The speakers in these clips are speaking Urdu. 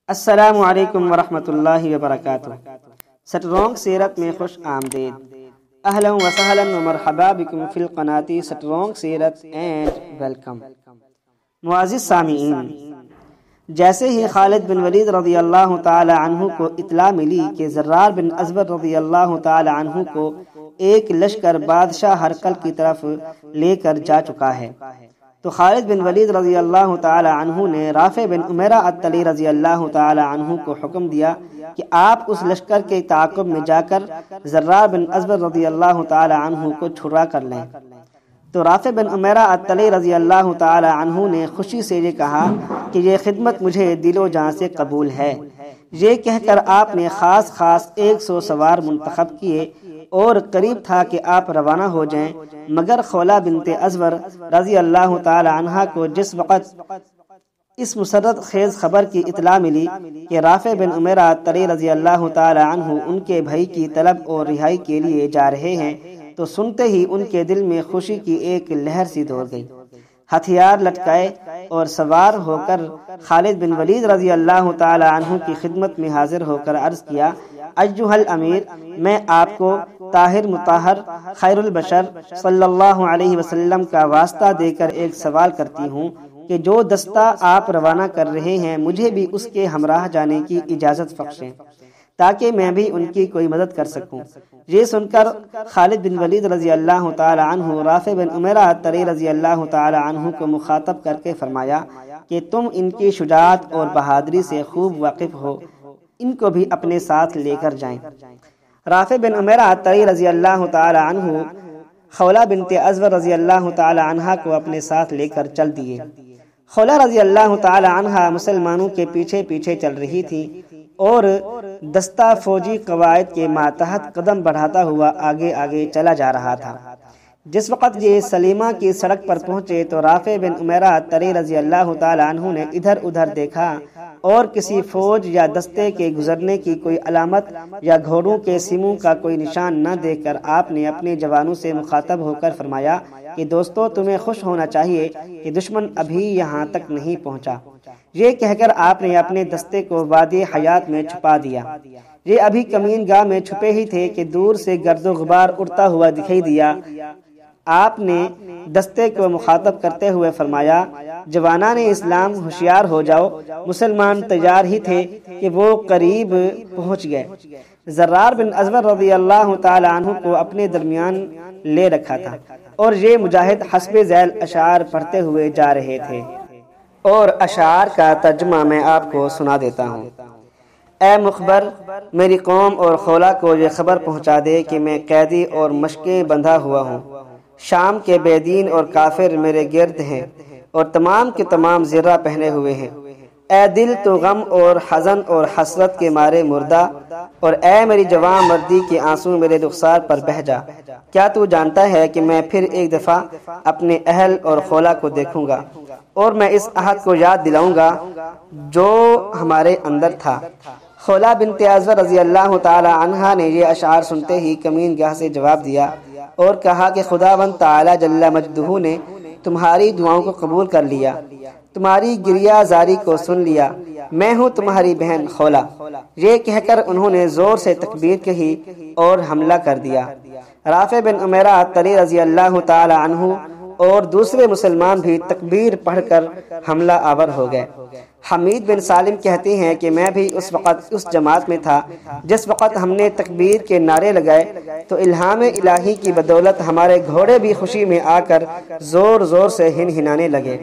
السلام علیکم ورحمۃ اللہ وبرکاتہ۔ سٹرونگ سیرت میں خوش آمدید۔ اہلا و سہلا و مرحبا بکم فی القناة سٹرونگ سیرت اینڈ ویلکم۔ معزز سامعین، جیسے ہی خالد بن ولید رضی اللہ تعالی عنہ کو اطلاع ملی کہ زرار بن ازور رضی اللہ تعالی عنہ کو ایک لشکر بادشاہ ہرقل کی طرف لے کر جا چکا ہے، تو خالد بن ولید رضی اللہ تعالی عنہ نے رافع بن عمیرہ الطلی رضی اللہ تعالی عنہ کو حکم دیا کہ آپ اس لشکر کے تعاقب میں جا کر زرار بن ازور رضی اللہ تعالی عنہ کو چھڑا کر لیں۔ تو رافع بن عمیرہ الطلی رضی اللہ تعالی عنہ نے خوشی سے یہ کہا کہ یہ خدمت مجھے دل و جان سے قبول ہے۔ یہ کہہ کر آپ نے خاص 100 سوار منتخب کیے اور قریب تھا کہ آپ روانہ ہو جائیں، مگر خولہ بنت ازور رضی اللہ تعالی عنہ کو جس وقت اس مسرت خیز خبر کی اطلاع ملی کہ رافع بن عمیرہ الطلی رضی اللہ تعالی عنہ ان کے بھائی کی طلب اور رہائی کے لیے جا رہے ہیں، تو سنتے ہی ان کے دل میں خوشی کی ایک لہر سی دوڑ گئی۔ ہتھیار لٹکائے اور سوار ہو کر خالد بن ولید رضی اللہ تعالی عنہ کی خدمت میں حاضر ہو کر عرض کیا، ایھا الامیر، میں آپ کو طاہر مطہر خیر البشر صلی اللہ علیہ وسلم کا واسطہ دے کر ایک سوال کرتی ہوں کہ جو دستہ آپ روانہ کر رہے ہیں مجھے بھی اس کے ہمراہ جانے کی اجازت بخشیں تاکہ میں بھی ان کی کوئی مدد کر سکوں۔ یہ سن کر خالد بن ولید رضی اللہ تعالی عنہ رافع بن عمیرہ الطلی رضی اللہ تعالی عنہ کو مخاطب کر کے فرمایا کہ تم ان کی شجاعت اور بہادری سے خوب واقف ہو، ان کو بھی اپنے ساتھ لے کر جائیں۔ رافع بن عمیرہ الطلی رضی اللہ تعالی عنہ خولہ بنت ازور رضی اللہ تعالی عنہ کو اپنے ساتھ لے کر چل دیے۔ خولہ رضی اللہ تعالی عنہ مسلمانوں کے پیچھے پیچھے چل رہی تھی اور دستہ فوجی قواعد کے ماتحت قدم بڑھاتا ہوا آگے آگے چلا جا رہا تھا۔ جس وقت یہ سلیمہ کی سڑک پر پہنچے تو رافع بن عمیرہ الطلی رضی اللہ تعالی عنہ نے ادھر ادھر دیکھا اور کسی فوج یا دستے کے گزرنے کی کوئی علامت یا گھوڑوں کے سموں کا کوئی نشان نہ دیکھ کر آپ نے اپنے جوانوں سے مخاطب ہو کر فرمایا کہ دوستو، تمہیں خوش ہونا چاہیے کہ دشمن ابھی یہاں تک نہیں پہنچا۔ یہ کہہ کر آپ نے اپنے دستے کو وادی حیات میں چھپا دیا۔ یہ ابھی کمین گاہ میں چھپے ہی تھے کہ دور سے گرد و غبار اڑتا ہوا دکھائی دیا۔ آپ نے دستے کو مخاطب کرتے ہوئے فرمایا، جوانان اسلام ہوشیار ہو جاؤ۔ مسلمان تیار ہی تھے کہ وہ قریب پہنچ گئے۔ زرار بن ازور رضی اللہ تعالی عنہ کو اپنے درمیان لے رکھا تھا اور یہ مجاہد حسب ذیل اشعار پڑھتے ہوئے جا رہے تھے، اور اشعار کا ترجمہ میں آپ کو سنا دیتا ہوں۔ اے مخبر، میری قوم اور خولہ کو یہ خبر پہنچا دے کہ میں قیدی اور مشقیں بندھا ہوا ہوں۔ شام کے بے دین اور کافر میرے گرد ہیں اور تمام کے تمام زرہ پہنے ہوئے ہیں۔ اے دل تو غم اور حزن اور حسرت کے مارے مردہ، اور اے میری جوان مردی کے آنسو میرے رخسار پر بہہ جا۔ کیا تو جانتا ہے کہ میں پھر ایک دفعہ اپنے اہل اور خولہ کو دیکھوں گا اور میں اس عہد کو یاد دلاؤں گا جو ہمارے اندر تھا۔ خولہ بنت ازور رضی اللہ تعالی عنہا نے یہ اشعار سنتے ہی کمین گاہ سے جواب دیا اور کہا کہ خداوند تعالی جل مجدہ نے تمہاری دعاؤں کو قبول کر لیا، تمہاری گریہ زاری کو سن لیا۔ میں ہوں تمہاری بہن خولہ۔ یہ کہہ کر انہوں نے زور سے تکبیر کہی اور حملہ کر دیا۔ رافع بن عمیرہ الطلی رضی اللہ تعالی عنہ اور دوسرے مسلمان بھی تکبیر پڑھ کر حملہ آور ہو گئے۔ حمید بن سالم کہتے ہیں کہ میں بھی اس وقت اس جماعت میں تھا جس وقت ہم نے تکبیر کے نعرے لگائے تو الہام الہی کی بدولت ہمارے گھوڑے بھی خوشی میں آ کر زور زور سے ہنہنانے لگے۔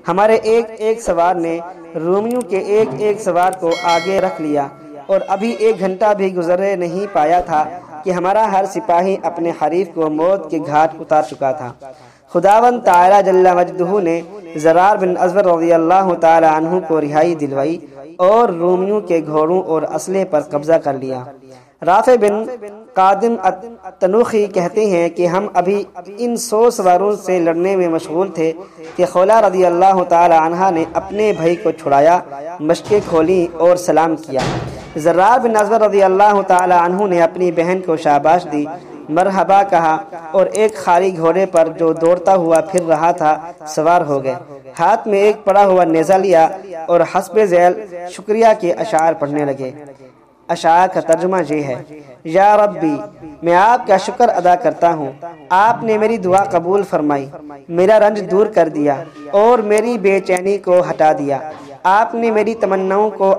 ہمارے ایک ایک سوار نے رومیوں کے ایک ایک سوار کو آگے رکھ لیا اور ابھی 1 گھنٹہ بھی گزرے نہیں پایا تھا کہ ہمارا ہر سپاہی اپنے حریف کو موت کے گھاٹ اتار چکا تھا۔ خداوند تعالی جل مجدہ نے زرار بن ازور رضی اللہ تعالی عنہ کو رہائی دلوائی اور رومیوں کے گھوڑوں اور اسلحے پر قبضہ کر لیا۔ رافع بن قادم التنوخی کہتے ہیں کہ ہم ابھی ان 100 سواروں سے لڑنے میں مشغول تھے کہ خولہ رضی اللہ تعالی عنہ نے اپنے بھائی کو چھڑایا، مشقیں کھولیں اور سلام کیا۔ زرار بن ازور رضی اللہ تعالی عنہ نے اپنی بہن کو شاباش دی، مرحبا کہا اور ایک خالی گھوڑے پر جو دوڑتا ہوا پھر رہا تھا سوار ہو گئے۔ ہاتھ میں ایک پڑا ہوا نیزہ لیا اور حسب ذیل شکریہ کے اشعار پڑھنے لگے۔ اشعار کا ترجمہ یہ ہے: یا ربی، میں آپ کا شکر ادا کرتا ہوں، آپ نے میری دعا قبول فرمائی، میرا رنج دور کر دیا اور میری بے چینی کو ہٹا دیا۔ آپ نے میری تمناؤں کو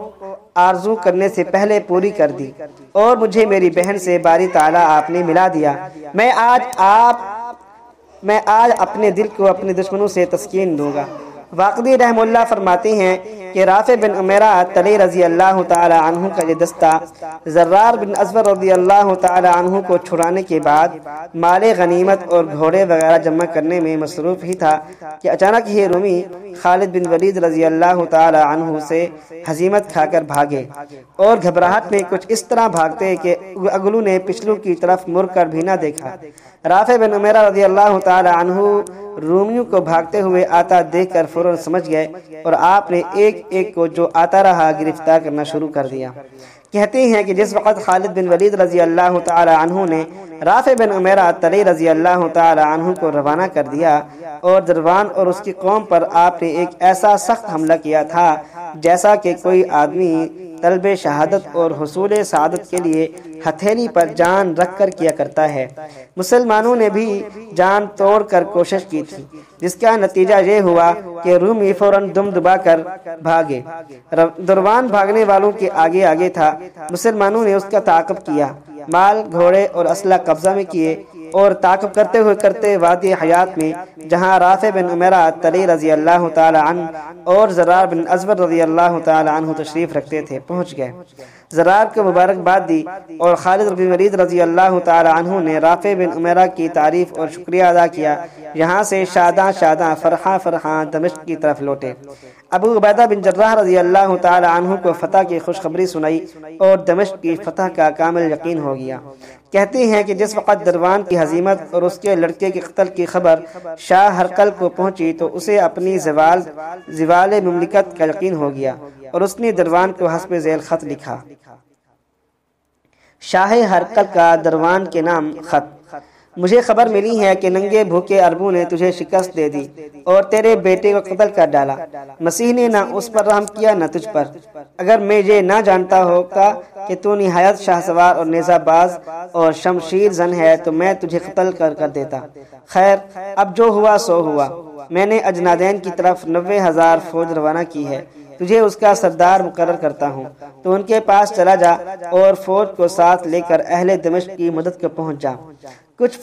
آرزو کرنے سے پہلے پوری کر دی اور مجھے میری بہن سے باری تعالیٰ آپ نے ملا دیا۔ میں آج اپنے دل کو اپنے دشمنوں سے تسکین دوں گا۔ واقدی رحم اللہ فرماتے ہیں کہ رافع بن عمیرہ الطلحی رضی اللہ تعالی عنہ کا یہ دستہ زرار بن ازور رضی اللہ تعالی عنہ کو چھڑانے کے بعد مال غنیمت اور گھوڑے وغیرہ جمع کرنے میں مصروف ہی تھا کہ اچانک ہی رومی خالد بن ولید رضی اللہ تعالی عنہ سے ہزیمت کھا کر بھاگے اور گھبراہٹ میں کچھ اس طرح بھاگتے کہ اگلو نے پچھلوں کی طرف مڑ کر بھی نہ دیکھا۔ رافع بن عمیرہ رضی اللہ تعالی عنہ رومیوں کو بھاگتے ہوئے آتا دیکھ کر فوراً سمجھ گئے اور آپ نے ایک ایک کو جو آتا رہا گرفتار کرنا شروع کر دیا۔ کہتے ہیں کہ جس وقت خالد بن ولید رضی اللہ تعالی عنہ نے رافع بن عمیرہ الطلحی رضی اللہ تعالی عنہ کو روانہ کر دیا اور دروان اور اس کی قوم پر آپ نے ایک ایسا سخت حملہ کیا تھا جیسا کہ کوئی آدمی طلب شہادت اور حصول سعادت کے لیے ہتھیلی پر جان رکھ کر کیا کرتا ہے، مسلمانوں نے بھی جان توڑ کر کوشش کی تھی، جس کا نتیجہ یہ ہوا کہ رومی فوراً دم دبا کر بھاگے۔ دروان بھاگنے والوں کے آگے آگے تھا، مسلمانوں نے اس کا تعاقب کیا، مال، گھوڑے اور اسلحہ قبضہ میں کیے اور تعاقب کرتے وادی حیات میں جہاں رافع بن عمیرہ الطلحی رضی اللہ تعالی عنہ اور زرار بن ازور رضی اللہ تعالی عنہ تشریف رکھتے تھے پہنچ گئے۔ زرار کو مبارکباد دی اور خالد بن ولید رضی اللہ تعالی عنہ نے رافع بن عمیرہ کی تعریف اور شکریہ ادا کیا۔ یہاں سے شاداں فرحاں دمشق کی طرف لوٹے۔ ابو عبیدہ بن جراح رضی اللہ تعالی عنہ کو فتح کی خوشخبری سنائی اور دمشق کی فتح کا کامل یقین ہو گیا۔ کہتے ہیں کہ جس وقت دروان کی ہزیمت اور اس کے لڑکے کے قتل کی خبر شاہ ہرقل کو پہنچی تو اسے اپنی زوال مملکت کا یقین ہو گیا اور اس نے دروان کو حسب ذیل خط لکھا۔ شاہ ہرقل کا دروان کے نام خط: مجھے خبر ملی ہے کہ ننگے بھوکے عربوں نے تجھے شکست دے دی اور تیرے بیٹے کو قتل کر ڈالا۔ مسیح نے نہ اس پر رحم کیا نہ تجھ پر۔ اگر میں یہ نہ جانتا ہوتا کہ تو نہایت شاہ سوار اور نیزہ باز اور شمشیر زن ہے تو میں تجھے قتل کر دیتا۔ خیر، اب جو ہوا سو ہوا۔ میں نے اجنادین کی طرف 90,000 فوج روانہ کی ہے، تجھے اس کا سردار مقرر کرتا ہوں، تو ان کے پاس چلا جا اور فوج کو ساتھ لے کر اہل دمشق کی مدد کو پہنچ جا۔ کچھ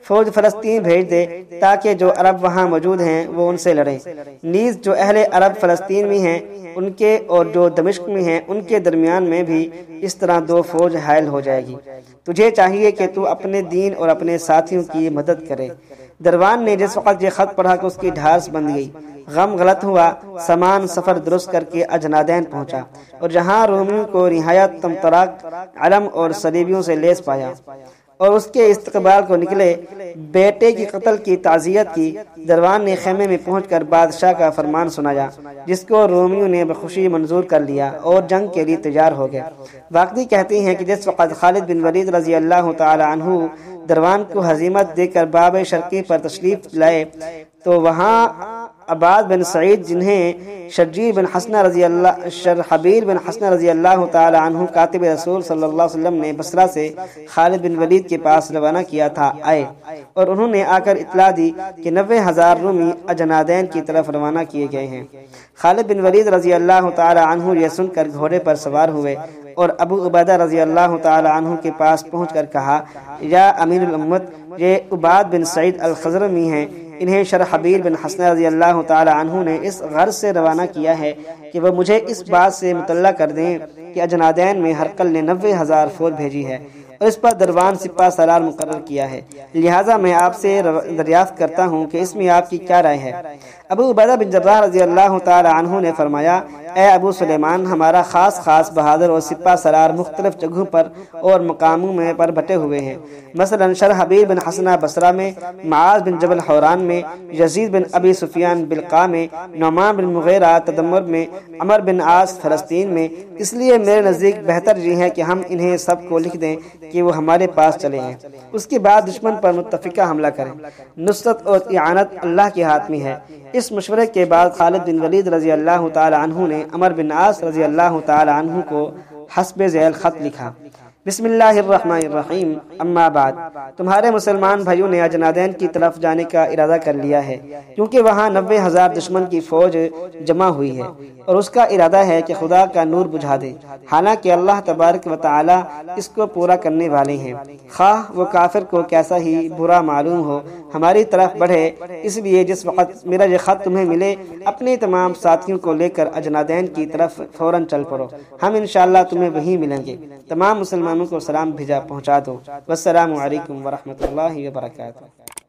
فوج فلسطین بھیج دے تاکہ جو عرب وہاں موجود ہیں وہ ان سے لڑیں، نیز جو اہل عرب فلسطین میں ہیں ان کے اور جو دمشق میں ہیں ان کے درمیان میں بھی اس طرح 2 فوج حائل ہو جائے گی۔ تجھے چاہیے کہ تو اپنے دین اور اپنے ساتھیوں کی مدد کرے۔ دروان نے جس وقت یہ خط پڑھا کہ اس کی ڈھارس بند گئی، غم غلط ہوا، سامان سفر درست کر کے اجنادین پہنچا اور جہاں رومیوں کو نہایت طمطراق علم اور صلیبیوں سے لیس پایا اور اس کے استقبال کو نکلے، بیٹے کی قتل کی تعزیت کی۔ دروان نے خیمے میں پہنچ کر بادشاہ کا فرمان سنایا، جس کو رومیوں نے بخوشی منظور کر لیا اور جنگ کے لیے تیار ہو گئے۔ واقعی کہتے ہیں کہ جس وقت خالد بن ولید رضی اللہ تعالی عنہ دروان کو ہزیمت دے کر باب شرقی پر تشریف لائے تو وہاں عباد بن سعید، جنہیں شرحبیل بن حسنہ رضی اللہ تعالی عنہ کاتب رسول صلی اللہ علیہ وسلم نے بصرہ سے خالد بن ولید کے پاس روانہ کیا تھا، آئے اور انہوں نے آ کر اطلاع دی کہ 90,000 رومی اجنادین کی طرف روانہ کیے گئے ہیں۔ خالد بن ولید رضی اللہ تعالی عنہ یہ سن کر گھوڑے پر سوار ہوئے اور ابو عبیدہ رضی اللہ تعالی عنہ کے پاس پہنچ کر کہا: یا امیر الامت، یہ عباد بن سعید الخزرمی ہیں، انہیں شرحبیل بن حسنہ رضی اللہ تعالی عنہ نے اس غرض سے روانہ کیا ہے کہ وہ مجھے اس بات سے مطلع کر دیں کہ اجنادین میں ہرقل نے 90,000 فوج بھیجی ہے اور اس پر دروان سپہ سالار مقرر کیا ہے، لہٰذا میں آپ سے دریافت کرتا ہوں کہ اس میں آپ کی کیا رائے ہے۔ ابو عبیدہ بن جراح رضی اللہ تعالی عنہ نے فرمایا اے ابو سلیمان ہمارا خاص بہادر اور سپہ سالار مختلف جگہوں پر اور مقاموں میں پر بٹے ہوئے ہیں، مثلا شرحبیل بن حسنہ بصرہ میں، معاذ بن جبل حوران میں، یزید بن ابی سفیان بلقاء میں، نعمان بن مغیرہ تدمر میں، عمر بن عاص فلسطین میں۔ اس لیے میرے نزدیک بہتر یہ ہے کہ ہم انہیں سب کو لکھ دیں کہ وہ ہمارے پاس چلے ہیں، اس کے بعد دشمن پر متفقہ حملہ کریں۔ نصرت اور اعانت اللہ کے ہاتھ میں ہے۔ اس مشورے کے بعد خالد بن ولید رضی اللہ تعالی عنہ نے عمر بن عاص رضی اللہ تعالی عنہ کو حسب ذیل خط لکھا: بسم اللہ الرحمن الرحیم، اما بعد، تمہارے مسلمان بھائیوں نے اجنادین کی طرف جانے کا ارادہ کر لیا ہے، کیونکہ وہاں 90,000 دشمن کی فوج جمع ہوئی ہے، اور اس کا ارادہ ہے کہ خدا کا نور بجھا دے، حالانکہ اللہ تبارک و تعالی اس کو پورا کرنے والے ہیں، خواہ وہ کافر کو کیسا ہی برا معلوم ہو۔ ہماری طرف بڑھے، اس لیے جس وقت میرا یہ خط تمہیں ملے اپنے تمام ساتھیوں کو لے کر اجنادین کی طرف فوراً چل پڑو، ہم انشاءاللہ تمہیں وہیں ملیں گے۔ تمام مسلمانوں کو سلام بھیجا پہنچا دو۔ والسلام علیکم ورحمۃ اللہ وبرکاتہ۔